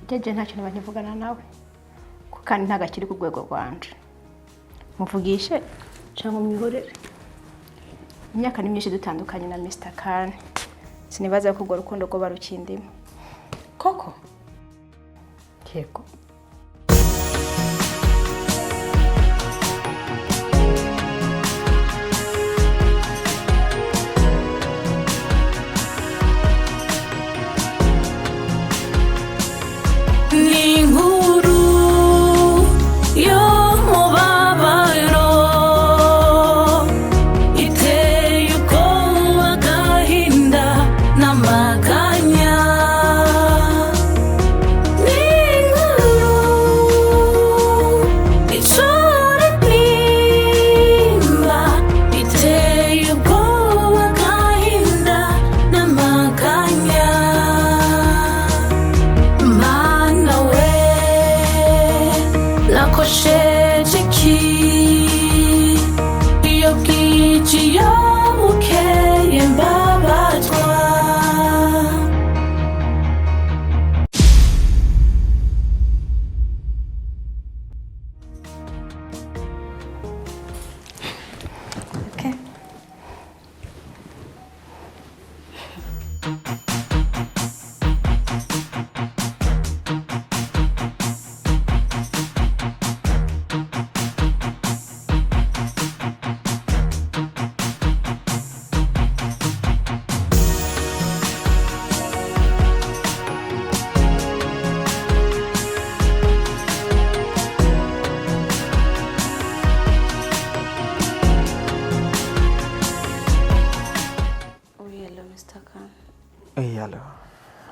Jeje ntacyo nabanyivugana nawe kandi ntagakiri ku rwego rwanje muvugishe cyangwa mwihorere. Imyaka ni myinshi dutandukanye na Mr. Kane, sinibaza ko urwo rukundo rwo barukindimo koko. Yego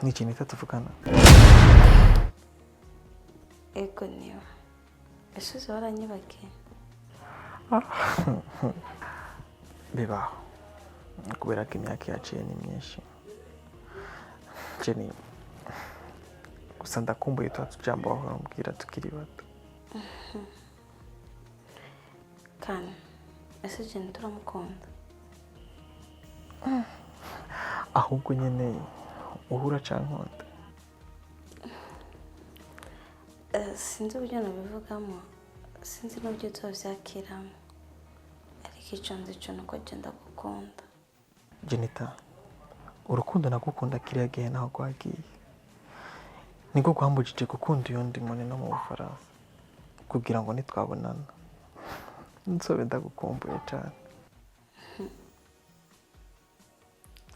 Nichini tatufukana. Ego niyo. Ese waranyibake. Bibaho. Kubera ko imyaka yaciye ni myinshi. Jenny. Gusa ndakumbuye twatujambo aho ambwira tukiri bato. Kane. Ese Jenny turamukunda. Ahubwo nyene uhura cankonda. Sinzi uburyo nabivugamo, sinzi n'uburyo tuzavyakiramo, ariko ico nzi co nuko genda gukunda. Jenita, urukundo nagukunda kiriya gihe naho gwagiye. Niko kwambujije gukunda iyo ndi mone no mu Bufaransa, kugira ngo nitwabonana nsobe ndagukumbuye cyane.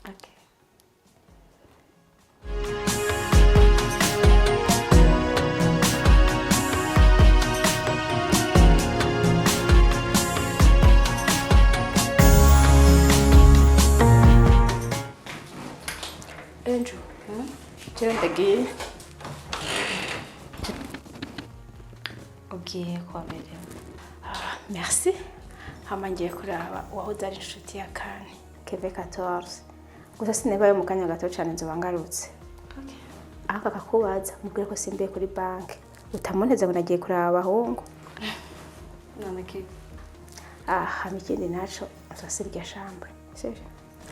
Okay. Andrew, tu ndagiye. Ugiye kwa mbere. Merci. Hamangiye kuraba wahoze ari inshuti ya Kane, Keve 14. Gusa sinebaye mu kanya gato cyane nzoba ngarutse. Okay. Aka kakubaza mubwire ko simbiye kuri bank. Utamuneze ngo nagiye kuraba abahungu. None ki? Hamikindi naco nzasirya shambre. Sivyo?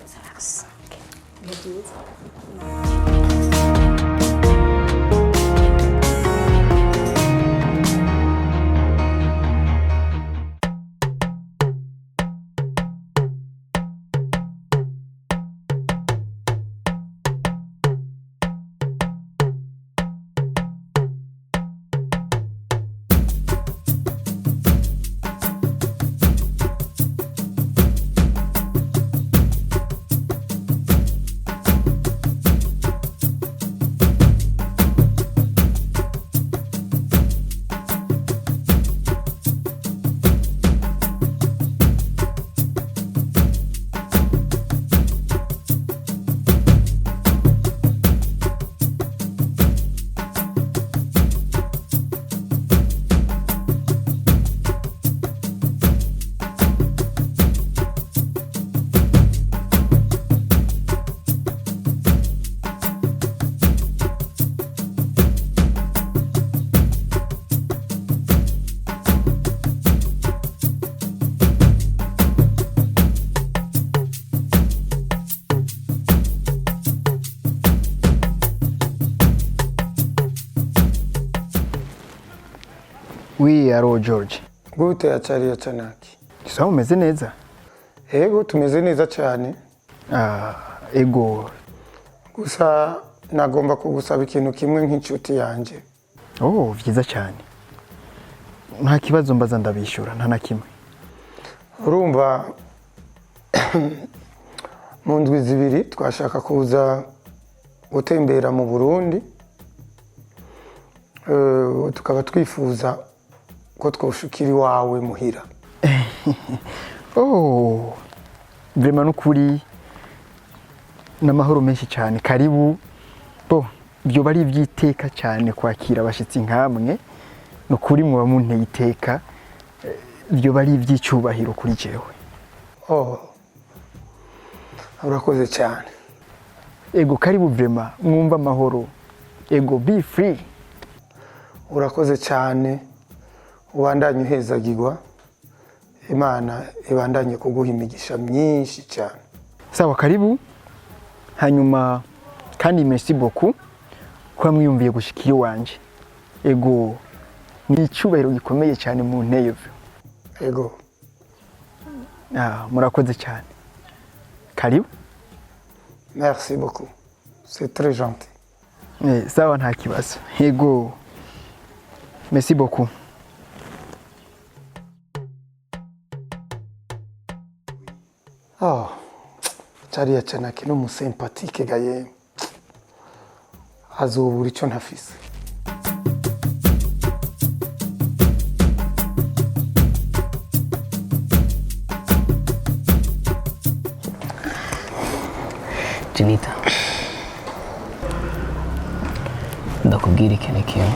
Sawa. Okay. Byiza. Oui, aro George. Gute yacari yacanaki? Sawa umeze neza? Ego tumeze neza cyane. Ego. Gusa nagomba kugusaba ikintu kimwe nk'inshuti yanje. Oh, vyiza cyane. Nta kibazo mbaza ndabishyura nta na kimwe. Urumva mu ndwi zibiri twashaka kuza gutembera mu Burundi. Tukaba twifuza ko twoshukira iwawe muhira. Oh, vraiment n'ukuri n'amahoro menshi cyane karibu. Bo byo bari ibyiteka cyane kwakira abashitsi nkamwe n'ukuri muba munteye iteka. Byo bari iby'icyubahiro kuri jewe. Oh, urakoze cyane. Ego karibu vraiment mwumva amahoro. Ego be free. Urakoze cyane. Ubandanye uhezagirwa. Imana ibandanye kuguha imigisha myinshi cyane. Sawa karibu. Hanyuma kandi merci beaucoup kwa mwiyumviye gushikira wanje. Ego ni icyubahiro gikomeye cyane mu nteye. Ego. Murakoze cyane. Karibu. Merci beaucoup. C'est très gentil. Sawa nta kibazo. Ego. Merci beaucoup. Oh, cariya canaki n'umusympathique gaye. Azobura icyo ntafise. Janita, ndakubwira ikintu kimwe.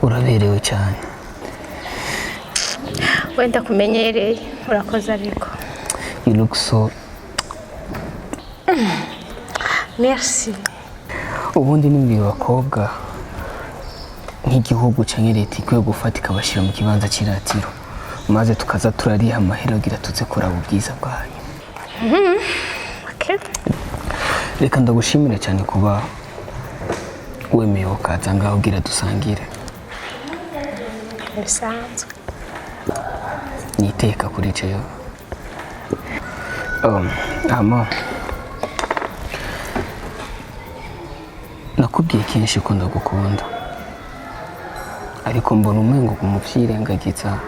Uraberewe cyane. Wenda kumenyereye urakoze ariko. You look so. Merci. Ubundi nimbi bakobwa nk'igihugu cyangwa leta ikwiye gufata ikabashyira mu kibanza cy'iratiro maze tukaza turariha amahera gira tutse kuraba ubwiza bwayo. Okay. Reka ndagushimire cyane kuba wemeye ukaza ngaho gira dusangire. Bisanzwe. Niteka kuri cyo. Ama nakubwiye kenshi ko ndagukunda, ariko mbona umengo kumuvyirengagiza.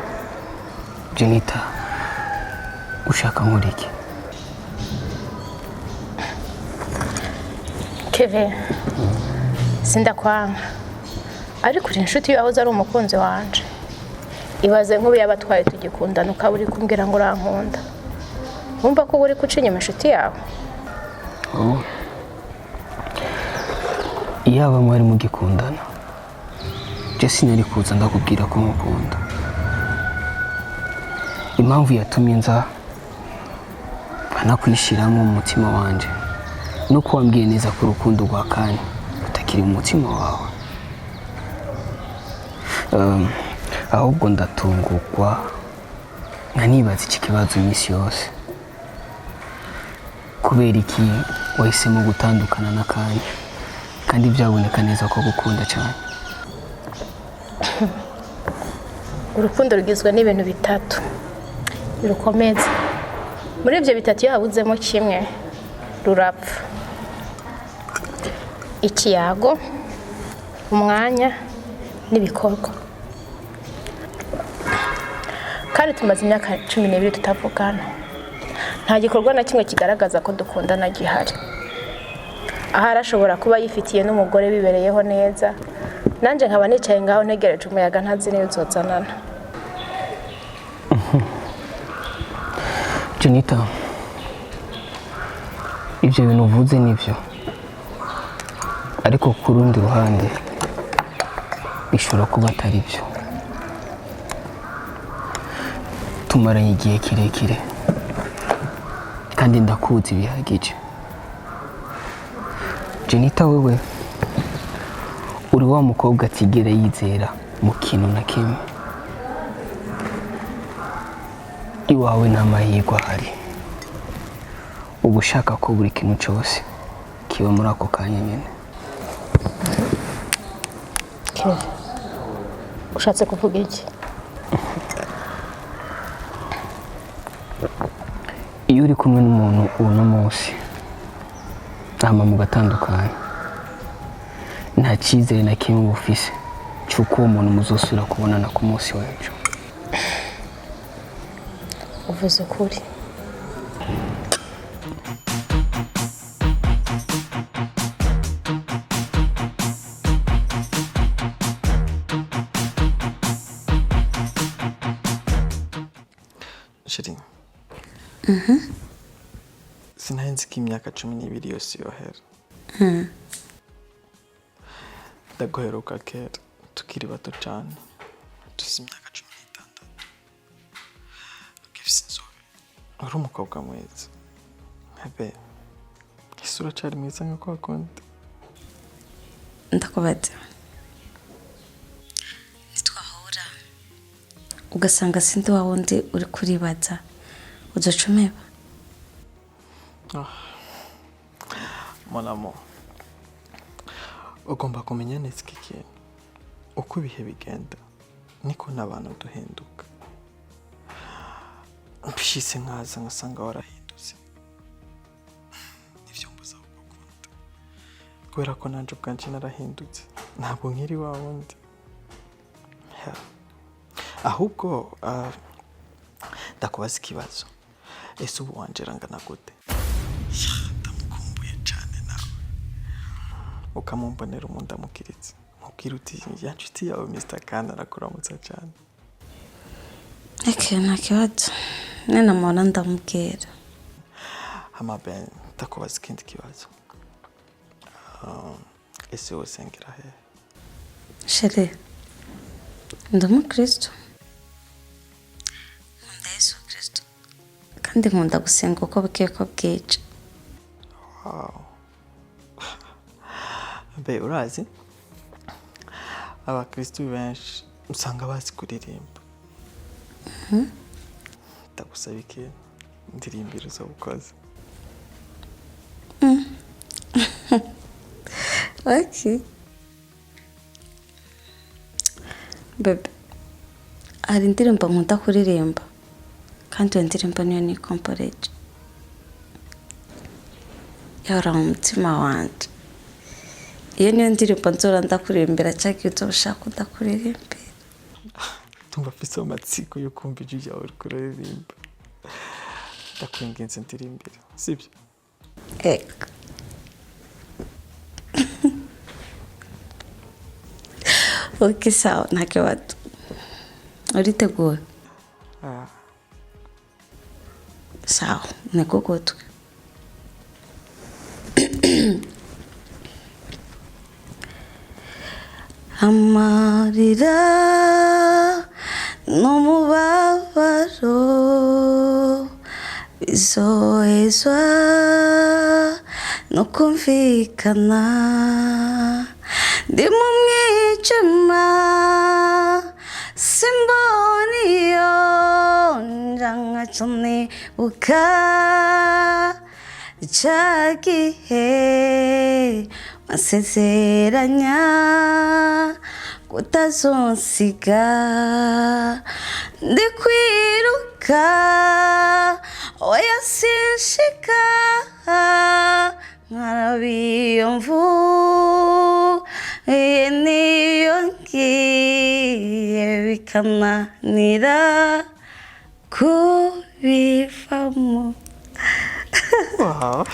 Janita, ushaka nkuriki? Kevin, sindakwanga ariko uri inshuti yawe ari umukunzi wanje. Ibaze nk'ubu yabatwaye tugikundana ukaba uri kumbwira ngo urankunda. Wumva ko uri kuca inyuma inshuti yawe? Iyaba mwari mugikundana, je sinari kuza ndakubwira ko nkukunda. Impamvu yatumye nza banakwishiramo mu mutima wanje nuko wambwiye neza ko urukundo rwa Kani rutakiri mu mutima wawe. Ahubwo ndatungurwa nkanibaza iki kibazo iminsi yose. Kubera iki wahisemo gutandukana na Kani kandi byaboneka neza ko gukunda cyane? Urukundo rugizwe n'ibintu bitatu birukomeza. Muri ibyo bitatu iyo habuzemo kimwe rurapfa. Ikiyago, umwanya n'ibikorwa. Kandi tumaze imyaka 12 tutavugana. Nta gikorwa na kimwe kigaragaza ko dukundana gihari. Aha arashobora kuba yifitiye n'umugore bibereyeho neza. Nanje nkaba nicaye ngaho ntegereje umuyaga ntazi niyo uzozanana. Janita, ibyo bintu uvuze nibyo, ariko ku rundi ruhande bishobora kuba atari byo. Tumaranye igihe kirekire kandi ndakuzi bihagije. Janita, wewe uri wa mukobwa atigera yizera mu kintu na kimwe. Iwawe n'amahirwe ahari. Uba ushaka ko buri kintu cyose kiba muri ako kanya nyine. ushatse kuvuga iki? iyo uri kumwe n'umuntu uno munsi hama mugatandukanye nta cyizere na kimwe ufise cy'uko uwo muntu muzosubira kubonana ku munsi w'ejo. Uvuze ukuri. Sheri. Sinahenze ko imyaka 12 yose yohera. Ndaguheruka kera tukiri bato cyane. Tuzi imyaka 16. Ugifise inzobe. Uri umukobwa mwiza. Habe. Isura cyari mwiza nk'uko wakunda. Ndakubaza. Nitwahura. Ugasanga sindi wa wundi uri kuribaza. Uzocumeba. Mon amour. Ugomba kumenya neza iki kintu. Uko ibihe bigenda niko n'abantu duhinduka. Mbishise nkaza ngasanga warahindutse. Nivyo mbuza kugukunda. Kubera ko nanje ubwanje narahindutse. Ntabwo nkiri wa wundi. Ahubwo ndakubaza ikibazo. Ese ubu wanje rangana gute? Ndamukumbuye cyane nawe. Ukamumbonera umuntu amukiritse. Mubwira uti yanshuti yawe Mr. Kana arakuramutsa cyane. Nta kibazo. Nena mwana ndamubwira. Amaben ndakubaza ikindi kibazo. Ese wosengera he? Sheri. Ndamukristo. Nkunda Yesu Kristo. Kandi nkunda gusenga uko bukeye ko bwije. Wow. Be urazi? Abakristo benshi usanga bazi kuririmba. Ndagusaba iki ndirimbira uza ukoze. Okay. Bebe, hari indirimbo nkunda kuririmba kandi iyo ndirimbo niyo nikomporeje. Yahora mu mutima wanje. Iyo niyo ndirimbo nzora ndakuririmbira cyangwa iyo uzoshaka ndakuririmbira. Tumva afise amatsiko yo kumva ijwi ryawe uri kuririmba. Ndakwinginze ndirimbira, sibyo? Ego. Okay, sawa, nta kibazo. Uriteguye? Sawa, ntego gutwe. Amarira n'umubabaro bizohezwa no kumvikana. Ndi mu mwijima simbona iyo nja nkaca nibuka ca gihe masezeranya kutazonsiga. Ndi kwiruka oya sinshika nkarabiyomvu niyo ngiye bikananira kubivamo. Wow.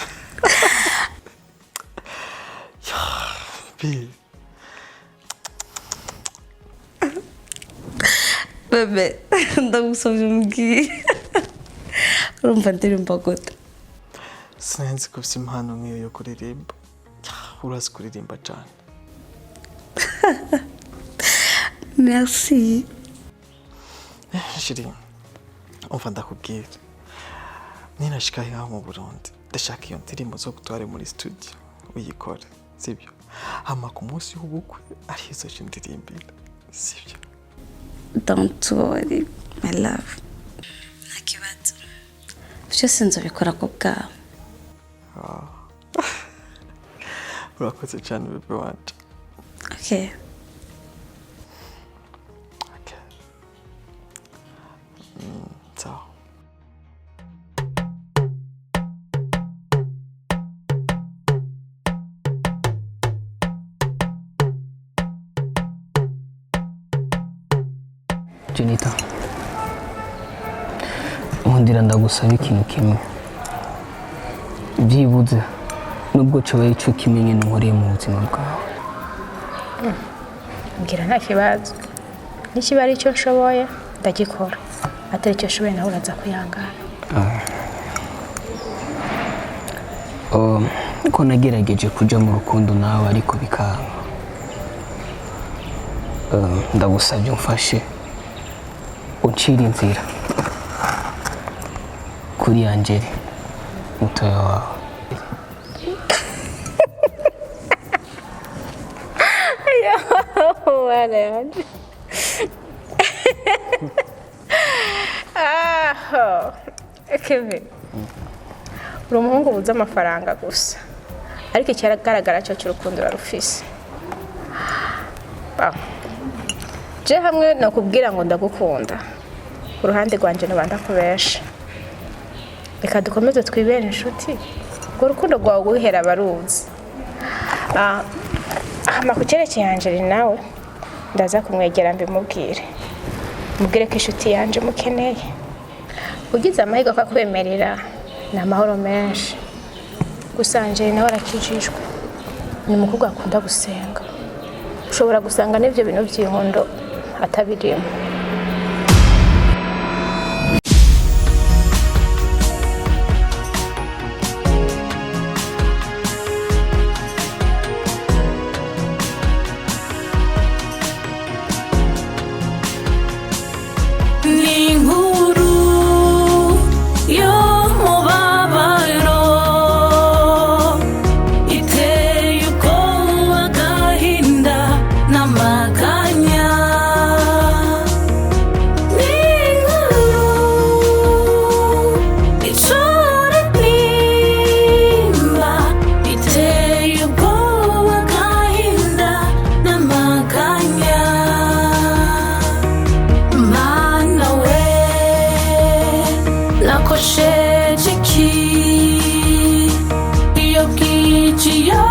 Be. Bebe, ndagusabye umbwire. Urumva ndirimba gute? Sinzi ko ufite impano nk'iyo yo kuririmba. Urazi kuririmba cyane. Merci. Shiri, umva ndakubwira. Ninashika ngaho mu Burundi, ndashaka iyo ndirimbo zo gutwara muri studio uyikora, sibyo? Hama ku munsi w'ubukwe ari izo ndirimbira, sibyo? Don't worry, my love. Nta kibazo. Byose nzabikora ku bwawe. Urakoze cyane bebe wanje. Okay. Jenita, nkundira ndagusaba ikintu kimwe, byibuze nubwo cyobaye ico kimenye n'unkoreye mu buzima bwawe. Mbwira nta kibazo, nikiba ari icyo nshoboye ndagikora, atari icyo nshoboye nawe uraza kuyangana. Ko nagerageje kuja mu rukundo nawe ariko bikanga, ndagusabye umfashe uncira inzira kuri Angeli mutoya wawe. Wana yanje. Kevin, uri umuhungu ubuze amafaranga gusa, ariko ikigaragara cyo cy'urukundo rufise. Je hamwe nakubwira ngo ndagukunda, uruhande rwanje nabanda kubesha. Reka dukomeze twibere inshuti, ngo urukundo rwawe guhera baruzi. Amakucerekeye Angeli nawe ndaza kumwegera mbimubwire, mubwire ko inshuti yanje mukeneye. Ugize amahirwe akakwemerera ni amahoro menshi. Gusa Angeli nawe arakijijwe, ni umukobwa akunda gusenga, ushobora gusanga n'ibyo bintu by'inkondo atabirimo. Nakosheje iki iyo bwije iyo